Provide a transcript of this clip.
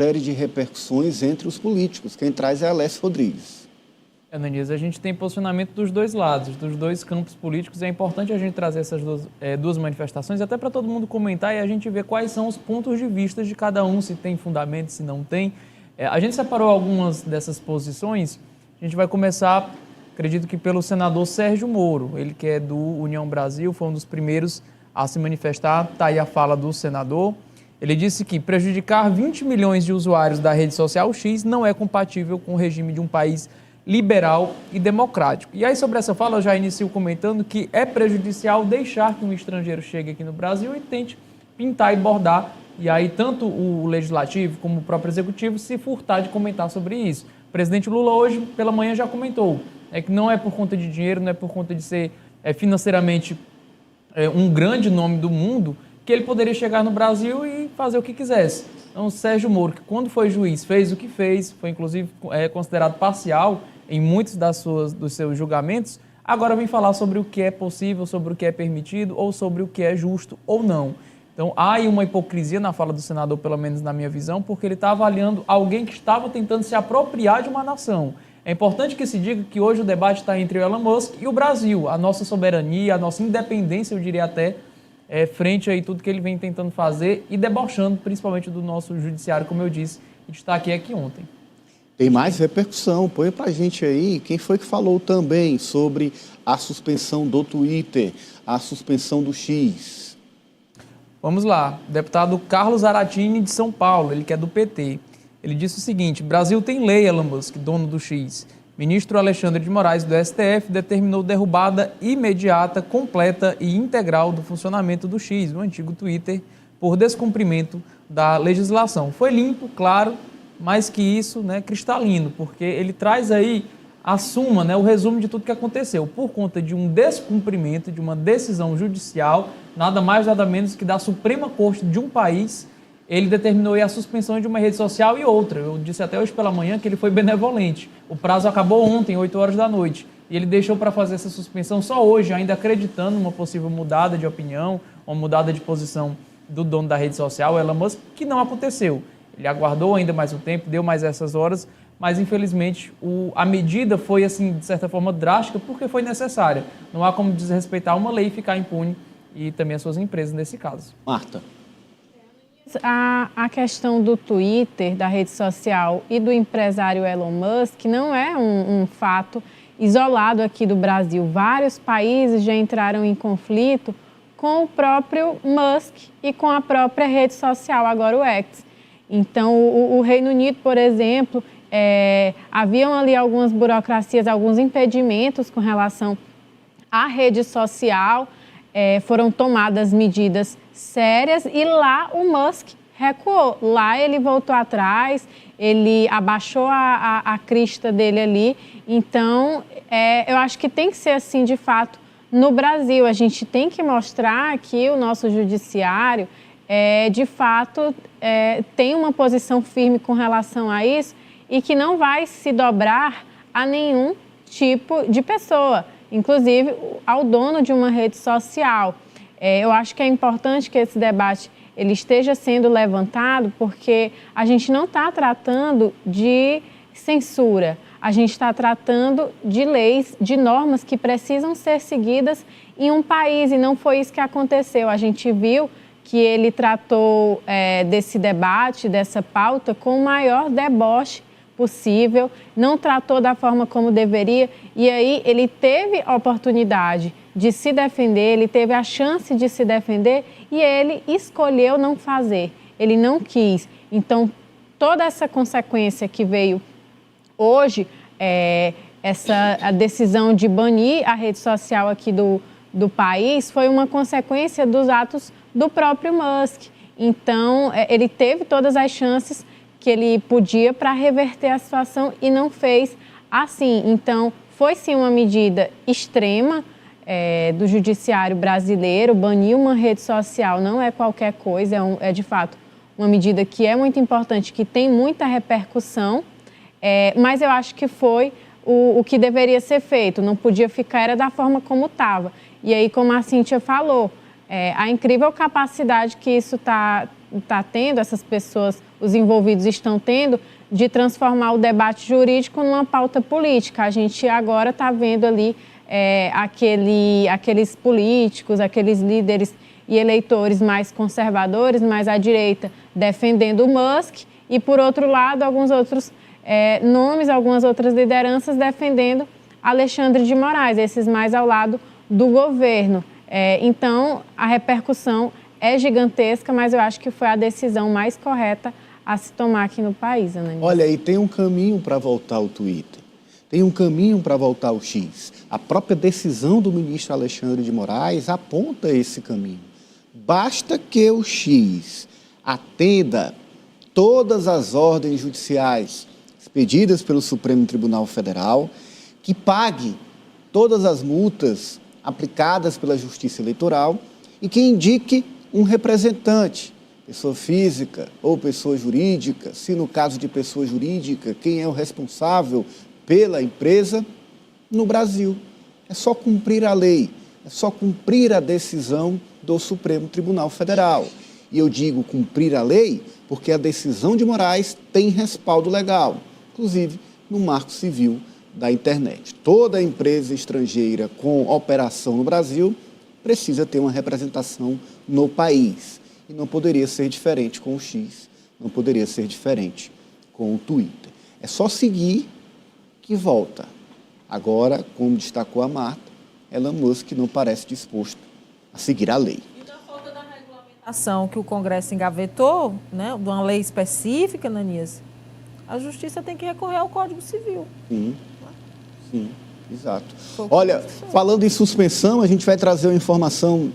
série de repercussões entre os políticos. Quem traz é Alessio Rodrigues. Ananias, a gente tem posicionamento dos dois lados, dos dois campos políticos. É importante a gente trazer essas duas manifestações, até para todo mundo comentar e a gente ver quais são os pontos de vista de cada um, se tem fundamento, se não tem. A gente separou algumas dessas posições. A gente vai começar, acredito que pelo senador Sérgio Moro, ele que é do União Brasil, foi um dos primeiros a se manifestar. Está aí a fala do senador. Ele disse que prejudicar 20 milhões de usuários da rede social X não é compatível com o regime de um país liberal e democrático. E aí, sobre essa fala, eu já inicio comentando que é prejudicial deixar que um estrangeiro chegue aqui no Brasil e tente pintar e bordar, e aí tanto o Legislativo como o próprio Executivo se furtar de comentar sobre isso. O presidente Lula hoje, pela manhã, já comentou que não é por conta de dinheiro, não é por conta de ser financeiramente um grande nome do mundo, que ele poderia chegar no Brasil e fazer o que quisesse. Então, Sérgio Moro, que quando foi juiz, fez o que fez, foi inclusive considerado parcial em muitos dos seus julgamentos, agora vem falar sobre o que é possível, sobre o que é permitido ou sobre o que é justo ou não. Então, há aí uma hipocrisia na fala do senador, pelo menos na minha visão, porque ele está avaliando alguém que estava tentando se apropriar de uma nação. É importante que se diga que hoje o debate está entre o Elon Musk e o Brasil, a nossa soberania, a nossa independência, eu diria até, frente a tudo que ele vem tentando fazer e debochando principalmente do nosso judiciário, como eu disse, e destaquei aqui ontem. Tem mais repercussão, põe pra gente aí quem foi que falou também sobre a suspensão do Twitter, a suspensão do X. Vamos lá, o deputado Carlos Aratini de São Paulo, ele que é do PT. Ele disse o seguinte: Brasil tem lei, Elon Musk, dono do X. Ministro Alexandre de Moraes, do STF, determinou derrubada imediata, completa e integral do funcionamento do X, o antigo Twitter, por descumprimento da legislação. Foi limpo, claro, mais que isso, cristalino, porque ele traz aí a suma, o resumo de tudo que aconteceu. Por conta de um descumprimento, de uma decisão judicial, nada mais, nada menos que da Suprema Corte de um país, ele determinou a suspensão de uma rede social e outra. Eu disse até hoje pela manhã que ele foi benevolente. O prazo acabou ontem, 8 horas da noite. E ele deixou para fazer essa suspensão só hoje, ainda acreditando numa possível mudada de opinião, uma mudada de posição do dono da rede social, Elon Musk, que não aconteceu. Ele aguardou ainda mais um tempo, deu mais essas horas, mas infelizmente a medida foi, assim, de certa forma, drástica, porque foi necessária. Não há como desrespeitar uma lei e ficar impune, e também as suas empresas nesse caso. Marta. A questão do Twitter, da rede social e do empresário Elon Musk não é um fato isolado aqui do Brasil. Vários países já entraram em conflito com o próprio Musk e com a própria rede social, agora o X. Então, o Reino Unido, por exemplo, haviam ali algumas burocracias, alguns impedimentos com relação à rede social, foram tomadas medidas sérias e lá o Musk recuou. Lá ele voltou atrás, ele abaixou a crista dele ali. Então, eu acho que tem que ser assim, de fato, no Brasil. A gente tem que mostrar que o nosso judiciário, de fato, tem uma posição firme com relação a isso e que não vai se dobrar a nenhum tipo de pessoa, inclusive ao dono de uma rede social. Eu acho que é importante que esse debate ele esteja sendo levantado, porque a gente não está tratando de censura, a gente está tratando de leis, de normas que precisam ser seguidas em um país, e não foi isso que aconteceu. A gente viu que ele tratou desse debate, dessa pauta, com o maior deboche possível, não tratou da forma como deveria, e aí ele teve a oportunidade de se defender, ele teve a chance de se defender e ele escolheu não fazer, ele não quis. Então, toda essa consequência que veio hoje, a decisão de banir a rede social aqui do país, foi uma consequência dos atos do próprio Musk. Então, ele teve todas as chances que ele podia para reverter a situação e não fez assim. Então, foi sim uma medida extrema do judiciário brasileiro. Banir uma rede social não é qualquer coisa, é de fato uma medida que é muito importante, que tem muita repercussão, mas eu acho que foi o que deveria ser feito, não podia ficar, era da forma como estava. E aí, como a Cíntia falou, a incrível capacidade que isso está está tendo, essas pessoas, os envolvidos estão tendo, de transformar o debate jurídico numa pauta política. A gente agora está vendo ali aqueles políticos, aqueles líderes e eleitores mais conservadores, mais à direita, defendendo o Musk, e, por outro lado, alguns outros nomes, algumas outras lideranças defendendo Alexandre de Moraes, esses mais ao lado do governo. Então, a repercussão é gigantesca, mas eu acho que foi a decisão mais correta a se tomar aqui no país, Ananias. Olha, e tem um caminho para voltar o Twitter. Tem um caminho para voltar o X. A própria decisão do ministro Alexandre de Moraes aponta esse caminho. Basta que o X atenda todas as ordens judiciais expedidas pelo Supremo Tribunal Federal, que pague todas as multas aplicadas pela Justiça Eleitoral e que indique um representante, pessoa física ou pessoa jurídica, se no caso de pessoa jurídica, quem é o responsável pela empresa no Brasil. É só cumprir a lei, é só cumprir a decisão do Supremo Tribunal Federal. E eu digo cumprir a lei porque a decisão de Moraes tem respaldo legal, inclusive no Marco Civil da internet. Toda empresa estrangeira com operação no Brasil precisa ter uma representação no país. E não poderia ser diferente com o X, não poderia ser diferente com o Twitter. É só seguir que volta. Agora, como destacou a Marta, Elon Musk não parece disposto a seguir a lei. E na falta da regulamentação que o Congresso engavetou, né, de uma lei específica, Ananias, a Justiça tem que recorrer ao Código Civil. Sim, exato. Olha, falando em suspensão, a gente vai trazer uma informação